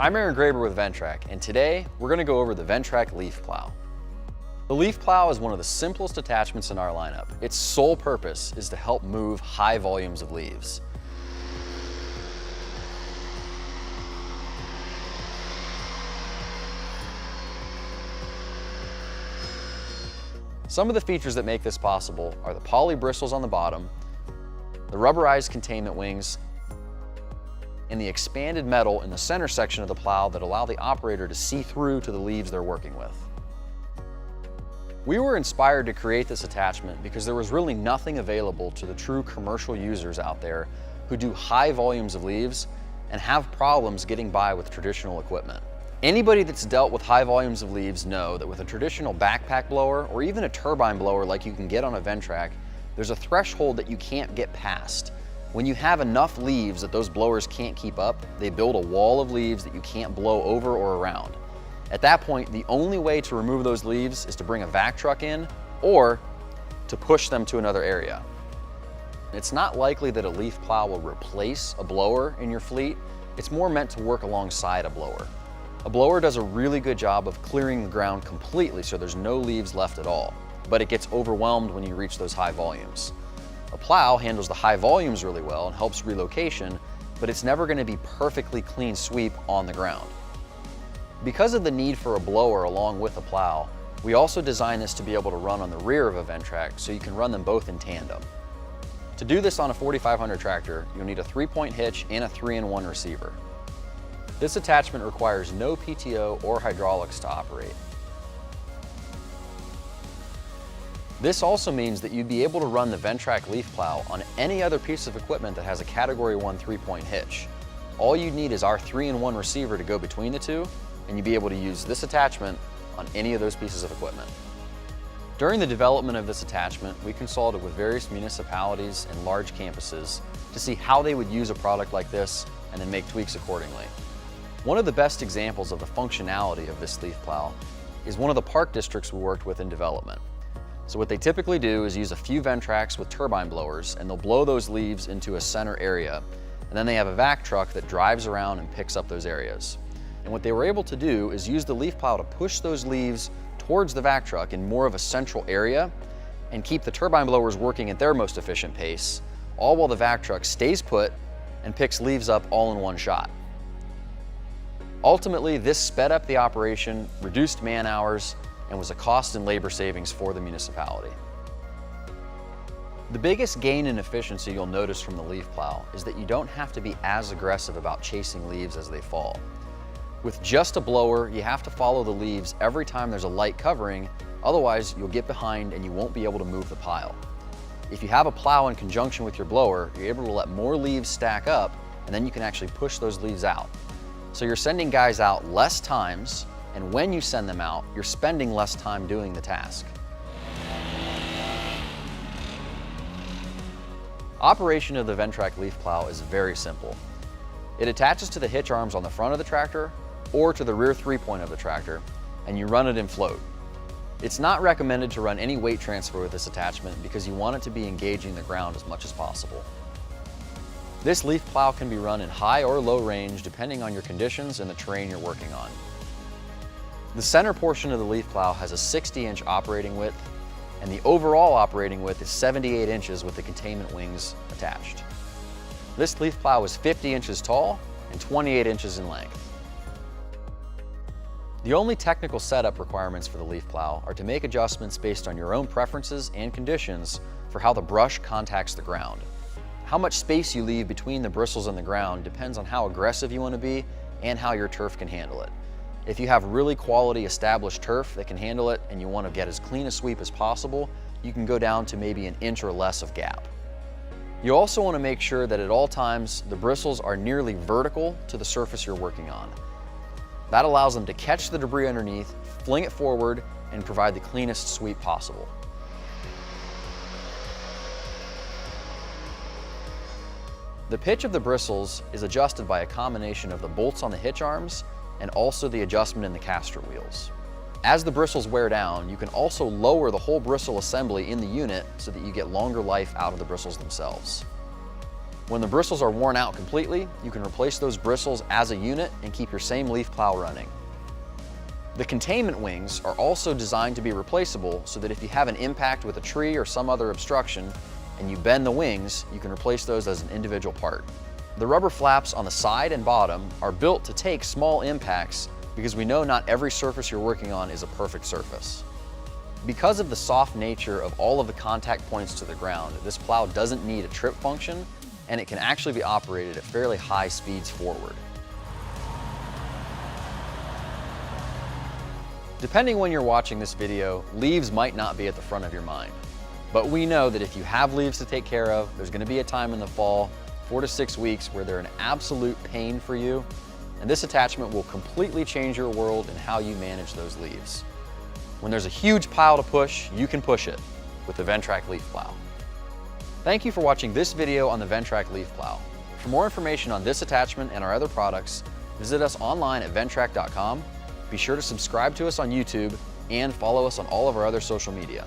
I'm Aaron Graber with Ventrac, and today we're going to go over the Ventrac Leaf Plow. The Leaf Plow is one of the simplest attachments in our lineup. Its sole purpose is to help move high volumes of leaves. Some of the features that make this possible are the poly bristles on the bottom, the rubberized containment wings, and the expanded metal in the center section of the plow that allow the operator to see through to the leaves they're working with. We were inspired to create this attachment because there was really nothing available to the true commercial users out there who do high volumes of leaves and have problems getting by with traditional equipment. Anybody that's dealt with high volumes of leaves know that with a traditional backpack blower or even a turbine blower like you can get on a Ventrac, there's a threshold that you can't get past. When you have enough leaves that those blowers can't keep up, they build a wall of leaves that you can't blow over or around. At that point, the only way to remove those leaves is to bring a vac truck in or to push them to another area. It's not likely that a leaf plow will replace a blower in your fleet. It's more meant to work alongside a blower. A blower does a really good job of clearing the ground completely so there's no leaves left at all, but it gets overwhelmed when you reach those high volumes. A plow handles the high volumes really well and helps relocation, but it's never going to be perfectly clean sweep on the ground. Because of the need for a blower along with a plow, we also designed this to be able to run on the rear of a Ventrac so you can run them both in tandem. To do this on a 4500 tractor, you'll need a 3-point hitch and a 3-in-1 receiver. This attachment requires no PTO or hydraulics to operate. This also means that you'd be able to run the Ventrac Leaf Plow on any other piece of equipment that has a Category 1 3-point hitch. All you need is our 3-in-1 receiver to go between the two, and you'd be able to use this attachment on any of those pieces of equipment. During the development of this attachment, we consulted with various municipalities and large campuses to see how they would use a product like this and then make tweaks accordingly. One of the best examples of the functionality of this leaf plow is one of the park districts we worked with in development. So what they typically do is use a few Ventracs with turbine blowers, and they'll blow those leaves into a center area, and then they have a vac truck that drives around and picks up those areas. And what they were able to do is use the leaf plow to push those leaves towards the vac truck in more of a central area and keep the turbine blowers working at their most efficient pace, all while the vac truck stays put and picks leaves up all in one shot. Ultimately, this sped up the operation, reduced man hours, and was a cost and labor savings for the municipality. The biggest gain in efficiency you'll notice from the leaf plow is that you don't have to be as aggressive about chasing leaves as they fall. With just a blower, you have to follow the leaves every time there's a light covering, otherwise you'll get behind and you won't be able to move the pile. If you have a plow in conjunction with your blower, you're able to let more leaves stack up, and then you can actually push those leaves out. So you're sending guys out less times, and when you send them out, you're spending less time doing the task. Operation of the Ventrac Leaf Plow is very simple. It attaches to the hitch arms on the front of the tractor or to the rear 3-point of the tractor, and you run it in float. It's not recommended to run any weight transfer with this attachment because you want it to be engaging the ground as much as possible. This leaf plow can be run in high or low range depending on your conditions and the terrain you're working on. The center portion of the leaf plow has a 60-inch operating width, and the overall operating width is 78 inches with the containment wings attached. This leaf plow is 50 inches tall and 28 inches in length. The only technical setup requirements for the leaf plow are to make adjustments based on your own preferences and conditions for how the brush contacts the ground. How much space you leave between the bristles and the ground depends on how aggressive you want to be and how your turf can handle it. If you have really quality established turf that can handle it and you want to get as clean a sweep as possible, you can go down to maybe an inch or less of gap. You also want to make sure that at all times the bristles are nearly vertical to the surface you're working on. That allows them to catch the debris underneath, fling it forward, and provide the cleanest sweep possible. The pitch of the bristles is adjusted by a combination of the bolts on the hitch arms and also the adjustment in the caster wheels. As the bristles wear down, you can also lower the whole bristle assembly in the unit so that you get longer life out of the bristles themselves. When the bristles are worn out completely, you can replace those bristles as a unit and keep your same leaf plow running. The containment wings are also designed to be replaceable so that if you have an impact with a tree or some other obstruction and you bend the wings, you can replace those as an individual part. The rubber flaps on the side and bottom are built to take small impacts because we know not every surface you're working on is a perfect surface. Because of the soft nature of all of the contact points to the ground, this plow doesn't need a trip function, and it can actually be operated at fairly high speeds forward. Depending when you're watching this video, leaves might not be at the front of your mind. But we know that if you have leaves to take care of, there's going to be a time in the fall, 4 to 6 weeks, where they're an absolute pain for you, and this attachment will completely change your world and how you manage those leaves. When there's a huge pile to push, you can push it with the Ventrac Leaf Plow. Thank you for watching this video on the Ventrac Leaf Plow. For more information on this attachment and our other products, visit us online at ventrac.com. Be sure to subscribe to us on YouTube and follow us on all of our other social media.